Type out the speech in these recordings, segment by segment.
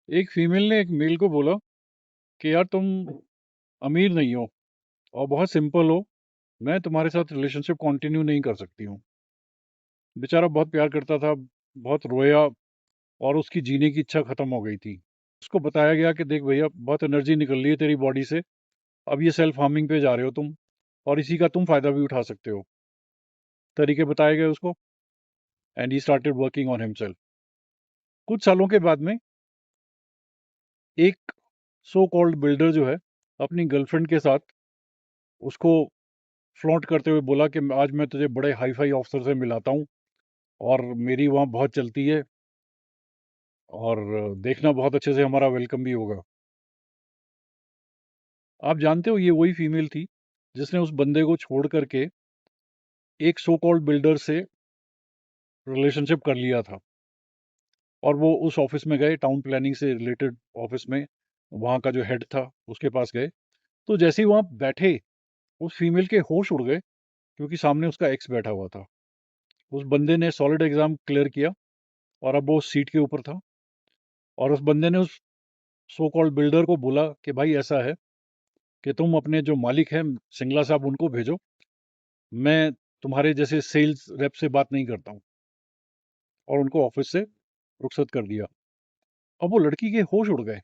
एक फीमेल ने एक मेल को बोला कि यार तुम अमीर नहीं हो और बहुत सिंपल हो, मैं तुम्हारे साथ रिलेशनशिप कंटिन्यू नहीं कर सकती हूँ। बेचारा बहुत प्यार करता था, बहुत रोया और उसकी जीने की इच्छा खत्म हो गई थी। उसको बताया गया कि देख भैया, बहुत एनर्जी निकल रही है तेरी बॉडी से, अब ये सेल्फ हार्मिंग पे जा रहे हो तुम, और इसी का तुम फायदा भी उठा सकते हो। तरीके बताए गए उसको, and he started working on himself. कुछ सालों के बाद में एक सो कॉल्ड बिल्डर जो है, अपनी गर्लफ्रेंड के साथ उसको फ्लॉन्ट करते हुए बोला कि आज मैं तुझे बड़े हाई फाई ऑफिसर से मिलाता हूँ और मेरी वहाँ बहुत चलती है, और देखना बहुत अच्छे से हमारा वेलकम भी होगा। आप जानते हो ये वही फीमेल थी जिसने उस बंदे को छोड़ करके एक सो कॉल्ड बिल्डर से रिलेशनशिप कर लिया था, और वो उस ऑफिस में गए, टाउन प्लानिंग से रिलेटेड ऑफिस में, वहाँ का जो हेड था उसके पास गए। तो जैसे ही वहाँ बैठे, उस फीमेल के होश उड़ गए, क्योंकि सामने उसका एक्स बैठा हुआ था। उस बंदे ने सॉलिड एग्जाम क्लियर किया और अब वो उस सीट के ऊपर था, और उस बंदे ने उस सो कॉल्ड बिल्डर को बोला कि भाई ऐसा है कि तुम अपने जो मालिक हैं सिंगला साहब, उनको भेजो, मैं तुम्हारे जैसे सेल्स रेप से बात नहीं करता हूँ, और उनको ऑफिस से रुखसत कर दिया। अब वो लड़की के होश उड़ गए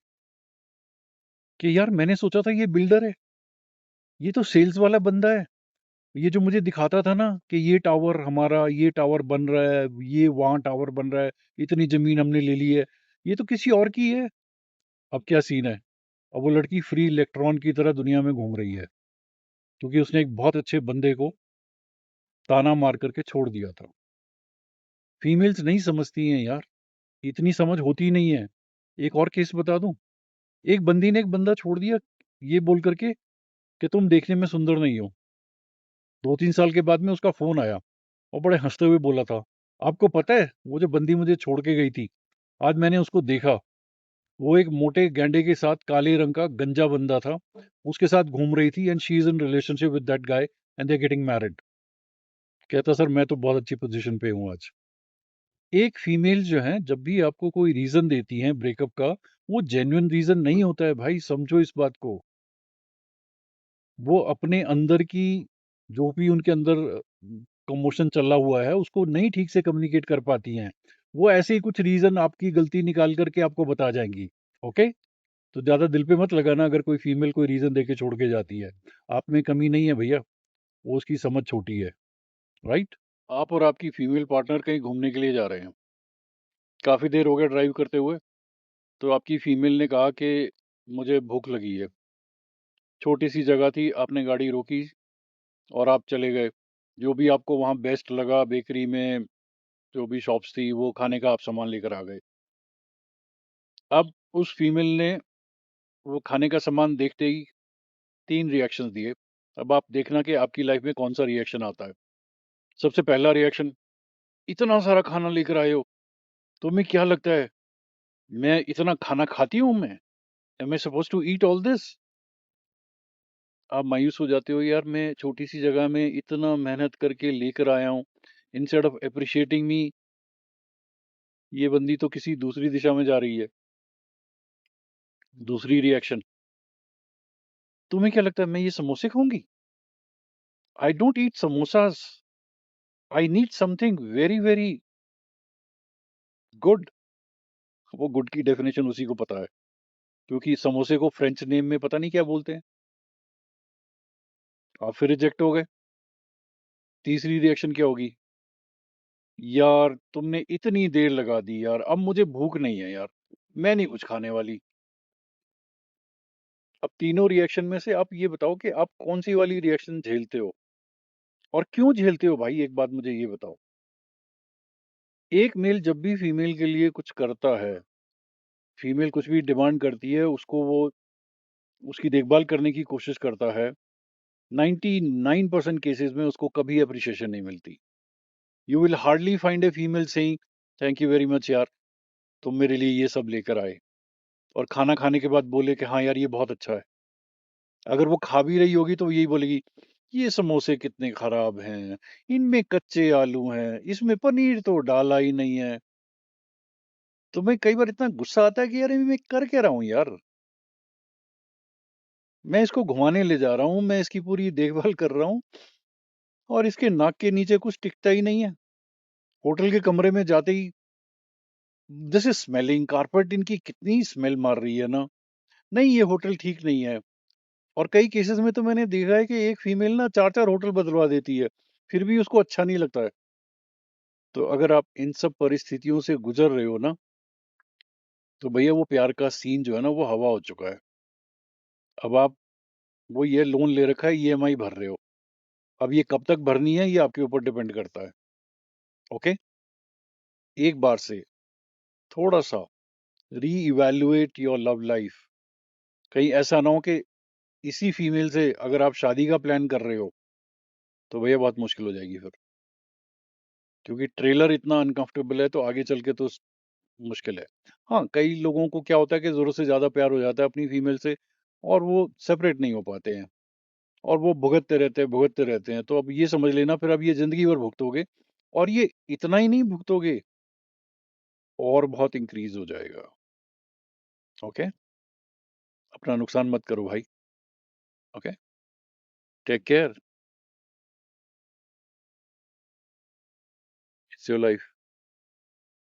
कि यार मैंने सोचा था ये बिल्डर है, ये तो सेल्स वाला बंदा है। ये जो मुझे दिखाता था ना कि ये टावर हमारा, ये टावर बन रहा है, ये वहाँ टावर बन रहा है, इतनी जमीन हमने ले ली है, ये तो किसी और की है। अब क्या सीन है? अब वो लड़की फ्री इलेक्ट्रॉन की तरह दुनिया में घूम रही है, क्योंकि उसने एक बहुत अच्छे बंदे को ताना मार करके छोड़ दिया था। फीमेल्स नहीं समझती हैं यार, इतनी समझ होती ही नहीं है। एक और केस बता दूं। एक बंदी ने एक बंदा छोड़ दिया, ये बोल करके कि तुम देखने में सुंदर नहीं हो। 2-3 साल के बाद में उसका फोन आया, और बड़े हंसते हुए बोला था, आपको पता है वो जो बंदी मुझे छोड़ के गई थी, आज मैंने उसको देखा, वो एक मोटे गैंडे के साथ काले रंग का गंजा बंदा था, उसके साथ घूम रही थी, and she is in relationship with that guy, and they getting married. कहता सर मैं तो बहुत अच्छी पोजीशन पे हूँ आज। एक फीमेल जो है, जब भी आपको कोई रीजन देती है ब्रेकअप का, वो जेन्युइन रीजन नहीं होता है भाई, समझो इस बात को। वो अपने अंदर की, जो भी उनके अंदर कमोशन चला हुआ है, उसको नहीं ठीक से कम्युनिकेट कर पाती हैं। वो ऐसे ही कुछ रीजन आपकी गलती निकाल करके आपको बता जाएंगी। ओके, तो ज्यादा दिल पे मत लगाना अगर कोई फीमेल कोई रीजन देके छोड़ के जाती है। आप में कमी नहीं है भैया, वो उसकी समझ छोटी है। राइट। आप और आपकी फीमेल पार्टनर कहीं घूमने के लिए जा रहे हैं, काफी देर हो गया ड्राइव करते हुए, तो आपकी फीमेल ने कहा कि मुझे भूख लगी है। छोटी सी जगह थी, आपने गाड़ी रोकी और आप चले गए। जो भी आपको वहाँ बेस्ट लगा बेकरी में, जो भी शॉप्स थी, वो खाने का आप सामान लेकर आ गए। अब उस फीमेल ने वो खाने का सामान देखते ही 3 रिएक्शंस दिए। अब आप देखना कि आपकी लाइफ में कौन सा रिएक्शन आता है। सबसे पहला रिएक्शन, इतना सारा खाना लेकर आए हो, तुम्हें क्या लगता है मैं इतना खाना खाती हूँ मैं? Am I supposed to eat all this? आप मायूस हो जाते हो, यार मैं छोटी सी जगह में इतना मेहनत करके लेकर आया हूँ, इंस्टेड ऑफ अप्रिशिएटिंग मी, ये बंदी तो किसी दूसरी दिशा में जा रही है। दूसरी रिएक्शन, तुम्हें क्या लगता है मैं ये समोसे खाऊंगी? I don't eat samosas, I need something very very good. वो गुड की डेफिनेशन उसी को पता है, क्योंकि समोसे को फ्रेंच नेम में पता नहीं क्या बोलते हैं। आप फिर रिजेक्ट हो गए। तीसरी रिएक्शन क्या होगी? यार तुमने इतनी देर लगा दी यार, अब मुझे भूख नहीं है यार, मैं नहीं कुछ खाने वाली। अब तीनों रिएक्शन में से आप ये बताओ कि आप कौन सी वाली रिएक्शन झेलते हो, और क्यों झेलते हो भाई, एक बात मुझे ये बताओ। एक मेल जब भी फीमेल के लिए कुछ करता है, फीमेल कुछ भी डिमांड करती है, उसको वो उसकी देखभाल करने की कोशिश करता है, 99% केसेस में उसको कभी अप्रिशिएशन नहीं मिलती। You will hardly find a female saying thank you very much यार, तुम मेरे लिए ये सब लेकर आए, और खाना खाने के बाद बोले कि हाँ यार ये बहुत अच्छा है। अगर वो खा भी रही होगी तो यही बोलेगी, ये समोसे कितने खराब हैं, इनमें कच्चे आलू हैं, इसमें पनीर तो डाला ही नहीं है। तो मैं कई बार इतना गुस्सा आता है कि यार ये मैं कर क्या रहा हूँ यार? मैं इसको घुमाने ले जा रहा हूँ, मैं इसकी पूरी देखभाल कर रहा हूँ और इसके नाक के नीचे कुछ टिकता ही नहीं है। होटल के कमरे में जाते ही दिस इज़ स्मेलिंग कारपेट इनकी कितनी स्मेल मार रही है ना। नहीं, ये होटल ठीक नहीं है। और कई केसेज़ में तो मैंने देखा है कि एक फीमेल ना 4-4 होटल बदलवा देती है, फिर भी उसको अच्छा नहीं लगता है। तो अगर आप इन सब परिस्थितियों से गुज़र रहे हो ना, तो भैया वो प्यार का सीन जो है ना वो हवा हो चुका है। अब आप वो ये लोन ले रखा है, ईएमआई भर रहे हो। अब ये कब तक भरनी है ये आपके ऊपर डिपेंड करता है। ओके? एक बार से थोड़ा-सा री-इवैल्यूएट योर लव लाइफ़। कहीं ऐसा ना हो कि इसी फीमेल से अगर आप शादी का प्लान कर रहे हो, तो भैया बहुत मुश्किल हो जाएगी फिर। क्योंकि ट्रेलर इतना अनकंफर्टेबल है तो आगे चल के तो मुश्किल है। हाँ, कई लोगों को क्या होता है कि ज़रूरत से ज़्यादा प्यार हो जाता है अपनी फीमेल से और वो सेपरेट नहीं हो पाते हैं और वो भुगतते रहते हैं। तो अब ये समझ लेना फिर अब ये ज़िंदगी भर भुगतोगे और ये इतना ही नहीं भुगतोगे और बहुत इंक्रीज़ हो जाएगा। ओके? अपना नुकसान मत करो भाई। Okay? Take care. It's your life.